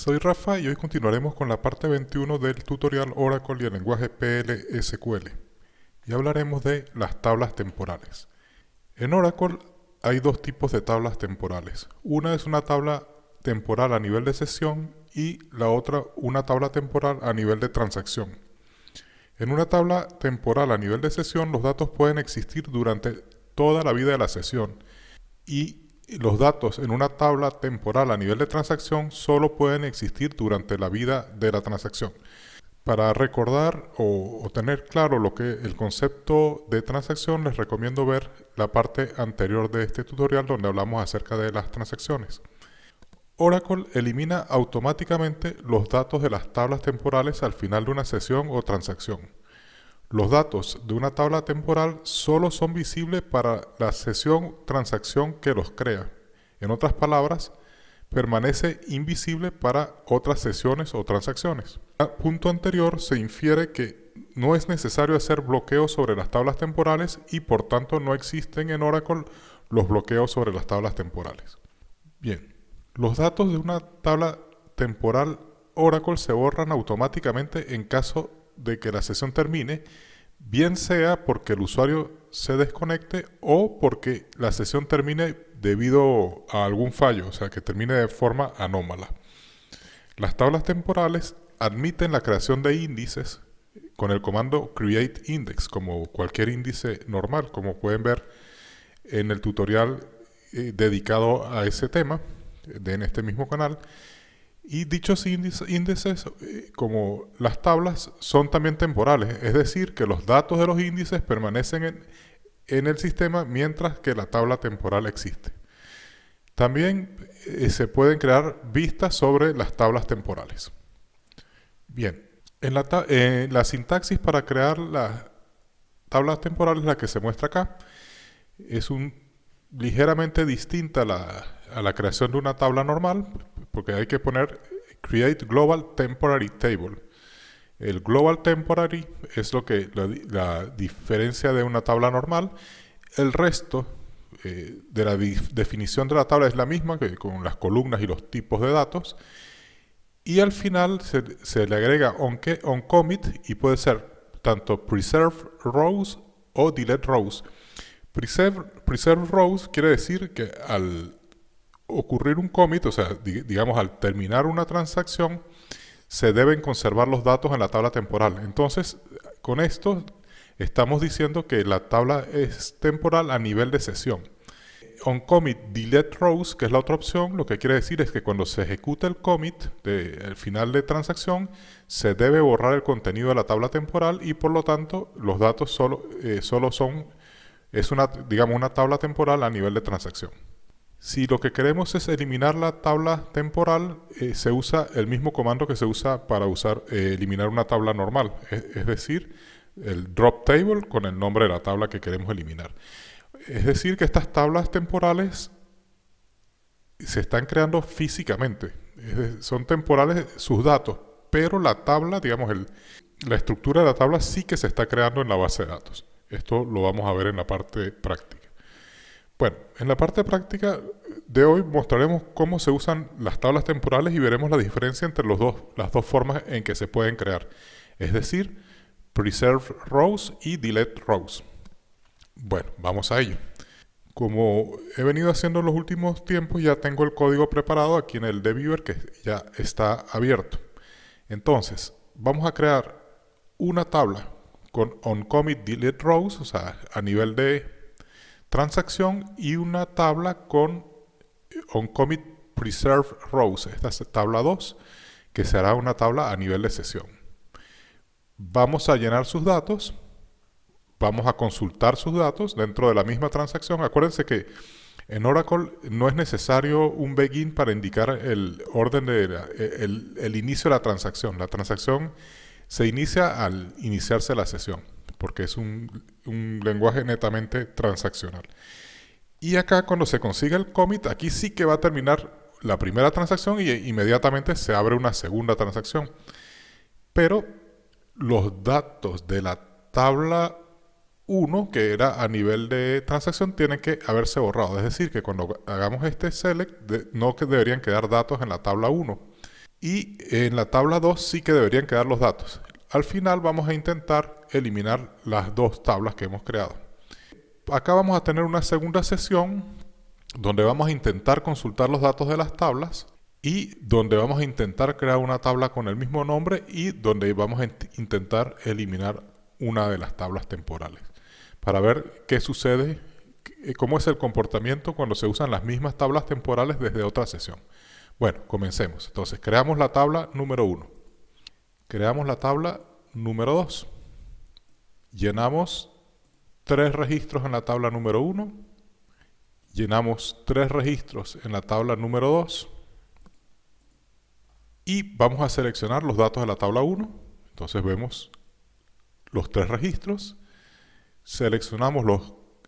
Soy Rafa y hoy continuaremos con la parte 21 del tutorial Oracle y el lenguaje PL/SQL y hablaremos de las tablas temporales. En Oracle hay dos tipos de tablas temporales. Una es una tabla temporal a nivel de sesión y la otra una tabla temporal a nivel de transacción. En una tabla temporal a nivel de sesión los datos pueden existir durante toda la vida de la sesión y los datos en una tabla temporal a nivel de transacción solo pueden existir durante la vida de la transacción. Para recordar o tener claro lo que el concepto de transacción, les recomiendo ver la parte anterior de este tutorial donde hablamos acerca de las transacciones. Oracle elimina automáticamente los datos de las tablas temporales al final de una sesión o transacción. Los datos de una tabla temporal solo son visibles para la sesión o transacción que los crea. En otras palabras, permanece invisible para otras sesiones o transacciones. Al punto anterior se infiere que no es necesario hacer bloqueos sobre las tablas temporales y por tanto no existen en Oracle los bloqueos sobre las tablas temporales. Bien, los datos de una tabla temporal Oracle se borran automáticamente en caso de que la sesión termine, bien sea porque el usuario se desconecte o porque la sesión termine debido a algún fallo, o sea, que termine de forma anómala. Las tablas temporales admiten la creación de índices con el comando createIndex, como cualquier índice normal, como pueden ver en el tutorial dedicado a ese tema en este mismo canal. Y dichos índices, como las tablas, son también temporales, es decir, que los datos de los índices permanecen en el sistema mientras que la tabla temporal existe. También se pueden crear vistas sobre las tablas temporales. Bien, la sintaxis para crear las tablas temporales, la que se muestra acá, es ligeramente distinta a la creación de una tabla normal, porque hay que poner Create Global Temporary Table. El Global Temporary es la diferencia de una tabla normal. El resto de la definición de la tabla es la misma, que con las columnas y los tipos de datos. Y al final se le agrega onCommit y puede ser tanto Preserve Rows o Delete Rows. Preserve Rows quiere decir que al ocurrir un commit, o sea, digamos al terminar una transacción, se deben conservar los datos en la tabla temporal. Entonces, con esto estamos diciendo que la tabla es temporal a nivel de sesión. OnCommit Delete Rows, que es la otra opción, lo que quiere decir es que cuando se ejecuta el commit al final de transacción, se debe borrar el contenido de la tabla temporal y por lo tanto los datos solo son, digamos, una tabla temporal a nivel de transacción. Si lo que queremos es eliminar la tabla temporal, se usa el mismo comando que se usa para eliminar una tabla normal, es decir, el drop table con el nombre de la tabla que queremos eliminar. Es decir, que estas tablas temporales se están creando físicamente, son temporales sus datos, pero la tabla, digamos, la estructura de la tabla sí que se está creando en la base de datos. Esto lo vamos a ver en la parte práctica. Bueno, en la parte práctica de hoy mostraremos cómo se usan las tablas temporales y veremos la diferencia entre las dos formas en que se pueden crear, es decir, Preserve Rows y Delete Rows. Bueno, vamos a ello. Como he venido haciendo en los últimos tiempos, ya tengo el código preparado aquí en el debugger que ya está abierto. Entonces, vamos a crear una tabla con onCommit Delete Rows, o sea, a nivel de transacción, y una tabla con onCommit Preserve Rows. Esta es tabla 2, que será una tabla a nivel de sesión. Vamos a llenar sus datos. Vamos a consultar sus datos dentro de la misma transacción. Acuérdense que en Oracle no es necesario un begin para indicar el orden el inicio de la transacción. La transacción se inicia al iniciarse la sesión, porque es un lenguaje netamente transaccional. Y acá cuando se consiga el commit, aquí sí que va a terminar la primera transacción y inmediatamente se abre una segunda transacción. Pero los datos de la tabla 1, que era a nivel de transacción, tienen que haberse borrado. Es decir, que cuando hagamos este select, no deberían quedar datos en la tabla 1. Y en la tabla 2 sí que deberían quedar los datos. Al final vamos a intentar eliminar las dos tablas que hemos creado. Acá vamos a tener una segunda sesión donde vamos a intentar consultar los datos de las tablas y donde vamos a intentar crear una tabla con el mismo nombre y donde vamos a intentar eliminar una de las tablas temporales para ver qué sucede, cómo es el comportamiento cuando se usan las mismas tablas temporales desde otra sesión. Bueno, comencemos. Entonces, creamos la tabla número 1. Creamos la tabla número 2. Llenamos 3 registros en la tabla número 1. Llenamos 3 registros en la tabla número 2. Y vamos a seleccionar los datos de la tabla 1. Entonces vemos los 3 registros. Seleccionamos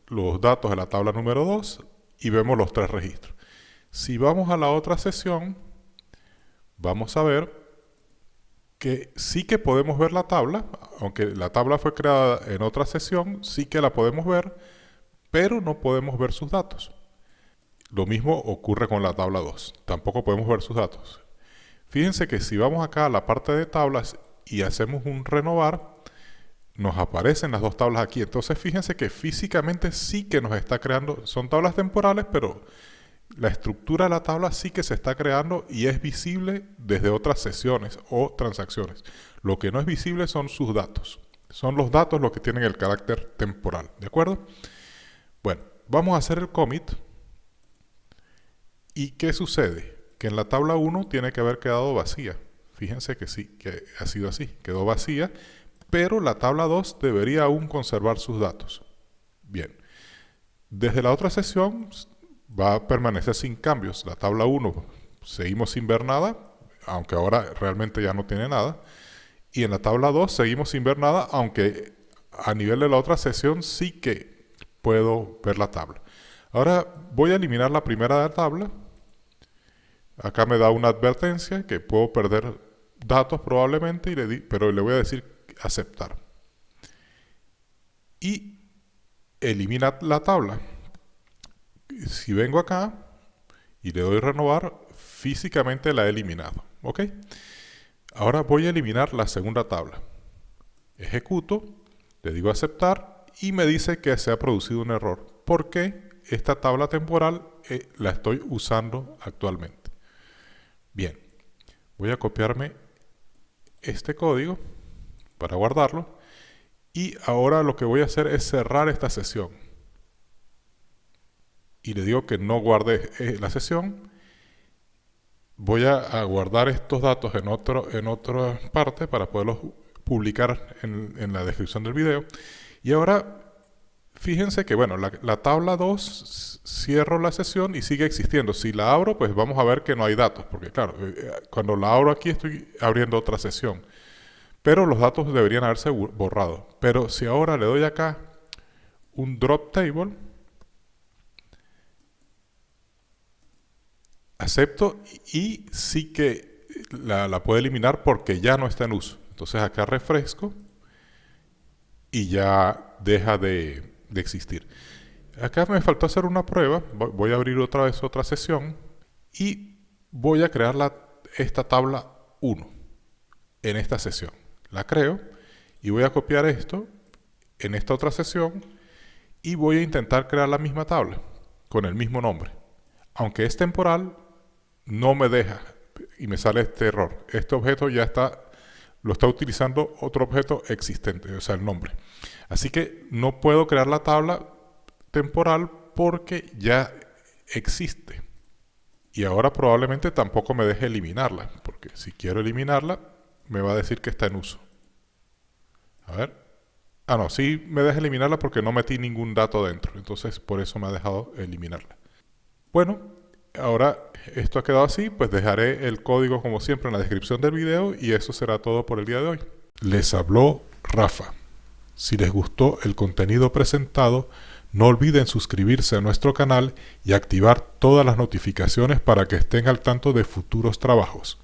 los datos de la tabla número 2 y vemos los 3 registros. Si vamos a la otra sesión, vamos a ver que sí que podemos ver la tabla, aunque la tabla fue creada en otra sesión, sí que la podemos ver, pero no podemos ver sus datos. Lo mismo ocurre con la tabla 2, tampoco podemos ver sus datos. Fíjense que si vamos acá a la parte de tablas y hacemos un renovar, nos aparecen las dos tablas aquí. Entonces fíjense que físicamente sí que nos está creando, son tablas temporales, pero la estructura de la tabla sí que se está creando y es visible desde otras sesiones o transacciones. Lo que no es visible son sus datos. Son los datos los que tienen el carácter temporal, ¿de acuerdo? Bueno, vamos a hacer el commit. ¿Y qué sucede? Que en la tabla 1 tiene que haber quedado vacía. Fíjense que sí, que ha sido así. Quedó vacía, pero la tabla 2 debería aún conservar sus datos. Bien, desde la otra sesión va a permanecer sin cambios. La tabla 1 seguimos sin ver nada, aunque ahora realmente ya no tiene nada. Y en la tabla 2 seguimos sin ver nada, aunque a nivel de la otra sesión sí que puedo ver la tabla. Ahora voy a eliminar la primera de la tabla. Acá me da una advertencia que puedo perder datos probablemente, pero le voy a decir aceptar. Y elimina la tabla. Si vengo acá y le doy renovar, físicamente la he eliminado. ¿Ok? Ahora voy a eliminar la segunda tabla. Ejecuto, le digo aceptar y me dice que se ha producido un error. Porque esta tabla temporal la estoy usando actualmente. Bien, voy a copiarme este código para guardarlo y ahora lo que voy a hacer es cerrar esta sesión. Y le digo que no guarde la sesión. Voy a guardar estos datos en otra parte para poderlos publicar en la descripción del video. Y ahora, fíjense que bueno, la tabla 2 cierro la sesión y sigue existiendo. Si la abro, pues vamos a ver que no hay datos, porque claro, cuando la abro aquí estoy abriendo otra sesión. Pero los datos deberían haberse borrado. Pero si ahora le doy acá un drop table, acepto y sí que la puedo eliminar porque ya no está en uso. Entonces acá refresco y ya deja de existir. Acá me faltó hacer una prueba. Voy a abrir otra vez otra sesión y voy a crear esta tabla 1 en esta sesión. La creo y voy a copiar esto en esta otra sesión y voy a intentar crear la misma tabla con el mismo nombre. Aunque es temporal, no me deja y me sale este error. Este objeto ya lo está utilizando otro objeto existente, o sea, el nombre. Así que no puedo crear la tabla temporal porque ya existe. Y ahora probablemente tampoco me deje eliminarla, porque si quiero eliminarla, me va a decir que está en uso. A ver. Ah, no, sí me deja eliminarla porque no metí ningún dato dentro. Entonces, por eso me ha dejado eliminarla. Bueno, ahora esto ha quedado así, pues dejaré el código como siempre en la descripción del video y eso será todo por el día de hoy. Les habló Rafa. Si les gustó el contenido presentado, no olviden suscribirse a nuestro canal y activar todas las notificaciones para que estén al tanto de futuros trabajos.